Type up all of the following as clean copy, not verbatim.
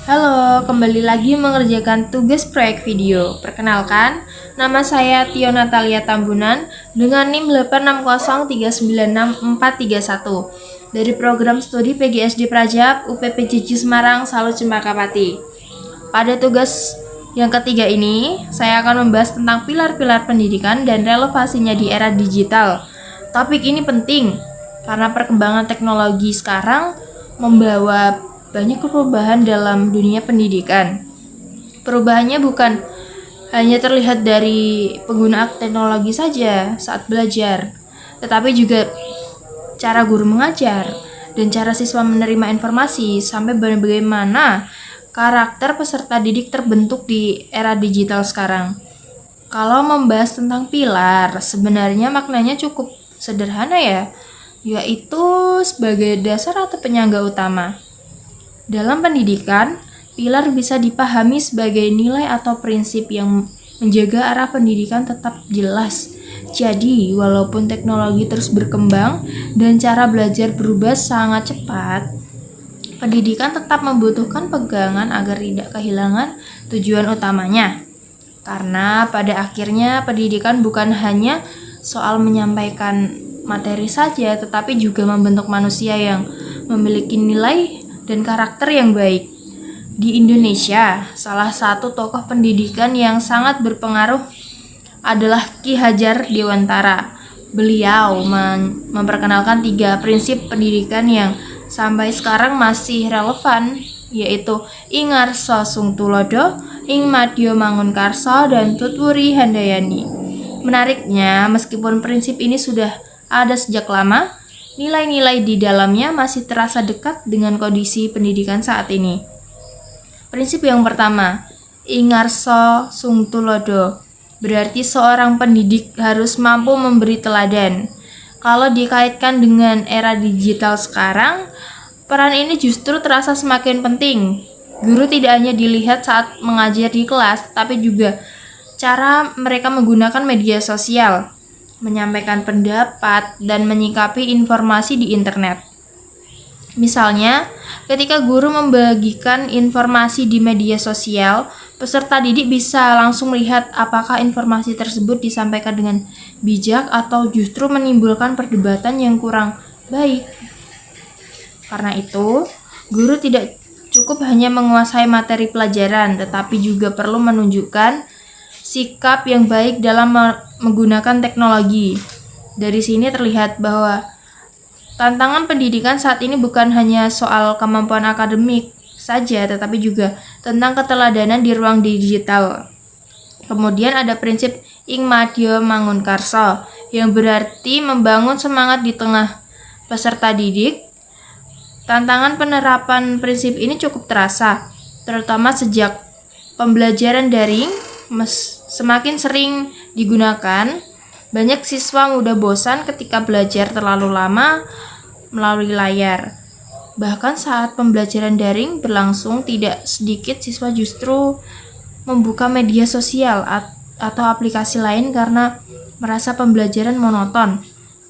Halo, kembali lagi mengerjakan tugas proyek video. Perkenalkan, nama saya Tio Natalia Tambunan dengan NIM 860396431 dari program studi PGSD Prajab UPPJJ Semarang Salut Cempaka Pati. Pada tugas yang ketiga ini, saya akan membahas tentang pilar-pilar pendidikan dan relevansinya di era digital. Topik ini penting karena perkembangan teknologi sekarang membawa banyak perubahan dalam dunia pendidikan. Perubahannya bukan hanya terlihat dari penggunaan teknologi saja saat belajar, tetapi juga cara guru mengajar dan cara siswa menerima informasi sampai bagaimana karakter peserta didik terbentuk di era digital sekarang. Kalau membahas tentang pilar, sebenarnya maknanya cukup sederhana ya, yaitu sebagai dasar atau penyangga utama. Dalam pendidikan, pilar bisa dipahami sebagai nilai atau prinsip yang menjaga arah pendidikan tetap jelas. Jadi, walaupun teknologi terus berkembang dan cara belajar berubah sangat cepat, pendidikan tetap membutuhkan pegangan agar tidak kehilangan tujuan utamanya. Karena pada akhirnya pendidikan bukan hanya soal menyampaikan materi saja, tetapi juga membentuk manusia yang memiliki nilai dan karakter yang baik. Di Indonesia, salah satu tokoh pendidikan yang sangat berpengaruh adalah Ki Hajar Dewantara. Beliau memperkenalkan 3 prinsip pendidikan yang sampai sekarang masih relevan, yaitu ing ngarsa sung tulodo, ing madya mangun karsa, dan tutwuri handayani. Menariknya, meskipun prinsip ini sudah ada sejak lama, nilai-nilai di dalamnya masih terasa dekat dengan kondisi pendidikan saat ini. Prinsip yang pertama, ing ngarsa sung tulodo, berarti seorang pendidik harus mampu memberi teladan. Kalau dikaitkan dengan era digital sekarang, peran ini justru terasa semakin penting. Guru tidak hanya dilihat saat mengajar di kelas, tapi juga cara mereka menggunakan media sosial, menyampaikan pendapat, dan menyikapi informasi di internet. Misalnya, ketika guru membagikan informasi di media sosial, peserta didik bisa langsung melihat apakah informasi tersebut disampaikan dengan bijak atau justru menimbulkan perdebatan yang kurang baik. Karena itu, guru tidak cukup hanya menguasai materi pelajaran, tetapi juga perlu menunjukkan sikap yang baik dalam menggunakan teknologi. Dari sini terlihat bahwa tantangan pendidikan saat ini bukan hanya soal kemampuan akademik saja, tetapi juga tentang keteladanan di ruang digital. Kemudian ada prinsip ing madya mangun karsa, yang berarti membangun semangat di tengah peserta didik. Tantangan penerapan prinsip ini cukup terasa, terutama sejak pembelajaran daring semakin sering digunakan. Banyak siswa mudah bosan ketika belajar terlalu lama melalui layar. Bahkan saat pembelajaran daring berlangsung, tidak sedikit siswa justru membuka media sosial atau aplikasi lain karena merasa pembelajaran monoton.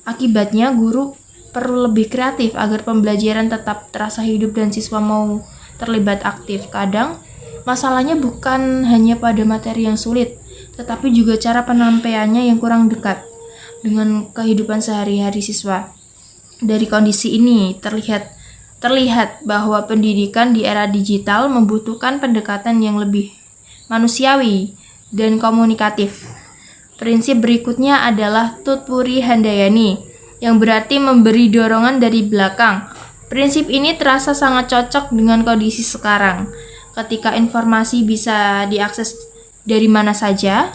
Akibatnya, guru perlu lebih kreatif agar pembelajaran tetap terasa hidup dan siswa mau terlibat aktif. Kadang, masalahnya bukan hanya pada materi yang sulit, tetapi juga cara penyampaiannya yang kurang dekat dengan kehidupan sehari-hari siswa. Dari kondisi ini terlihat bahwa pendidikan di era digital membutuhkan pendekatan yang lebih manusiawi dan komunikatif. Prinsip berikutnya adalah tutwuri handayani, yang berarti memberi dorongan dari belakang. Prinsip ini terasa sangat cocok dengan kondisi sekarang. Ketika informasi bisa diakses dari mana saja,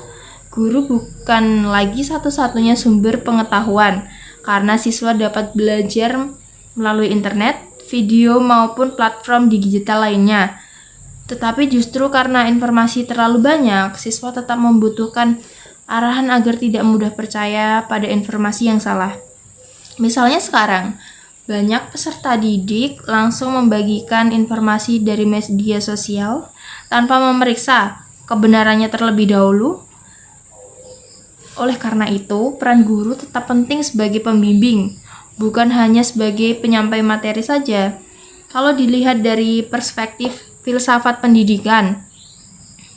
guru bukan lagi satu-satunya sumber pengetahuan, karena siswa dapat belajar melalui internet, video, maupun platform digital lainnya. Tetapi justru karena informasi terlalu banyak, siswa tetap membutuhkan arahan agar tidak mudah percaya pada informasi yang salah. Misalnya sekarang, banyak peserta didik langsung membagikan informasi dari media sosial tanpa memeriksa kebenarannya terlebih dahulu. Oleh karena itu, peran guru tetap penting sebagai pembimbing, bukan hanya sebagai penyampai materi saja. Kalau dilihat dari perspektif filsafat pendidikan.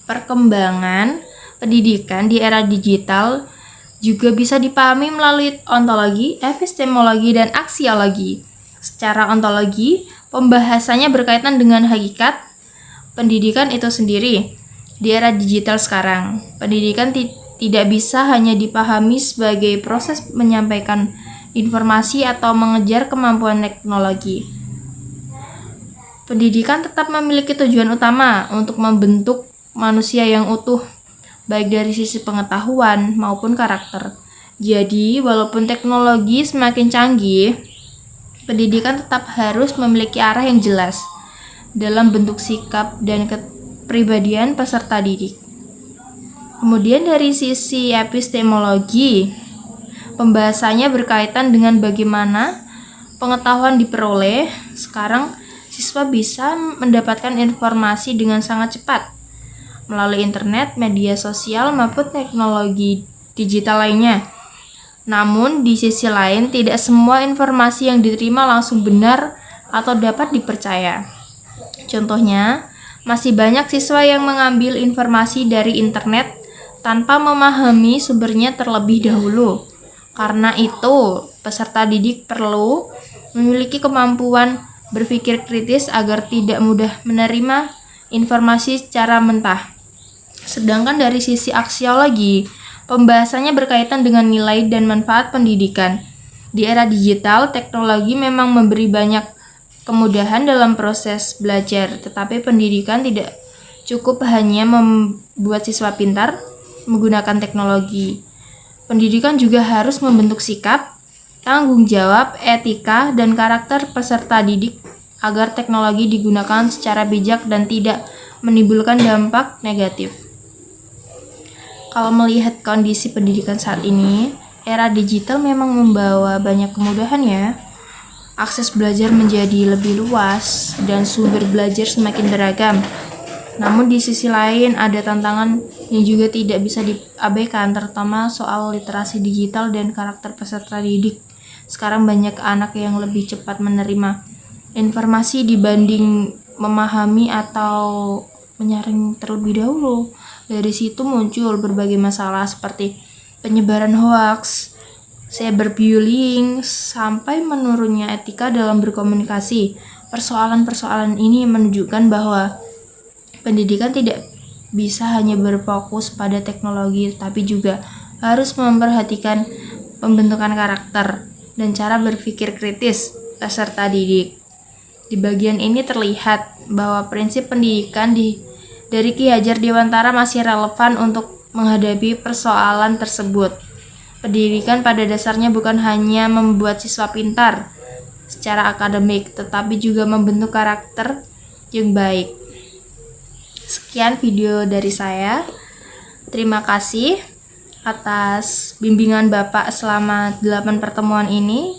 Perkembangan pendidikan di era digital juga bisa dipahami melalui ontologi, epistemologi, dan aksiologi. Secara ontologi, pembahasannya berkaitan dengan hakikat pendidikan itu sendiri. Di era digital sekarang, pendidikan tidak bisa hanya dipahami sebagai proses menyampaikan informasi atau mengejar kemampuan teknologi. Pendidikan tetap memiliki tujuan utama untuk membentuk manusia yang utuh, baik dari sisi pengetahuan maupun karakter. Jadi, walaupun teknologi semakin canggih, pendidikan tetap harus memiliki arah yang jelas dalam bentuk sikap dan kepribadian peserta didik. Kemudian dari sisi epistemologi, pembahasannya berkaitan dengan bagaimana pengetahuan diperoleh. Sekarang siswa bisa mendapatkan informasi dengan sangat cepat melalui internet, media sosial, maupun teknologi digital lainnya. Namun, di sisi lain, tidak semua informasi yang diterima langsung benar atau dapat dipercaya. Contohnya, masih banyak siswa yang mengambil informasi dari internet tanpa memahami sumbernya terlebih dahulu. Karena itu, peserta didik perlu memiliki kemampuan berpikir kritis agar tidak mudah menerima informasi secara mentah. Sedangkan dari sisi aksiologi, pembahasannya berkaitan dengan nilai dan manfaat pendidikan. Di era digital, teknologi memang memberi banyak kemudahan dalam proses belajar, tetapi pendidikan tidak cukup hanya membuat siswa pintar menggunakan teknologi. Pendidikan juga harus membentuk sikap, tanggung jawab, etika, dan karakter peserta didik agar teknologi digunakan secara bijak dan tidak menimbulkan dampak negatif. Kalau melihat kondisi pendidikan saat ini, era digital memang membawa banyak kemudahan ya. Akses belajar menjadi lebih luas dan sumber belajar semakin beragam. Namun di sisi lain ada tantangan yang juga tidak bisa diabaikan, terutama soal literasi digital dan karakter peserta didik. Sekarang banyak anak yang lebih cepat menerima informasi dibanding memahami atau menyaring terlebih dahulu. Dari situ muncul berbagai masalah seperti penyebaran hoaks, cyberbullying, sampai menurunnya etika dalam berkomunikasi. Persoalan-persoalan ini menunjukkan bahwa pendidikan tidak bisa hanya berfokus pada teknologi, tapi juga harus memperhatikan pembentukan karakter dan cara berpikir kritis peserta didik. Di bagian ini terlihat bahwa prinsip pendidikan dari Ki Hajar Dewantara masih relevan untuk menghadapi persoalan tersebut. Pendidikan pada dasarnya bukan hanya membuat siswa pintar secara akademik, tetapi juga membentuk karakter yang baik. Sekian video dari saya. Terima kasih atas bimbingan Bapak selama 8 pertemuan ini.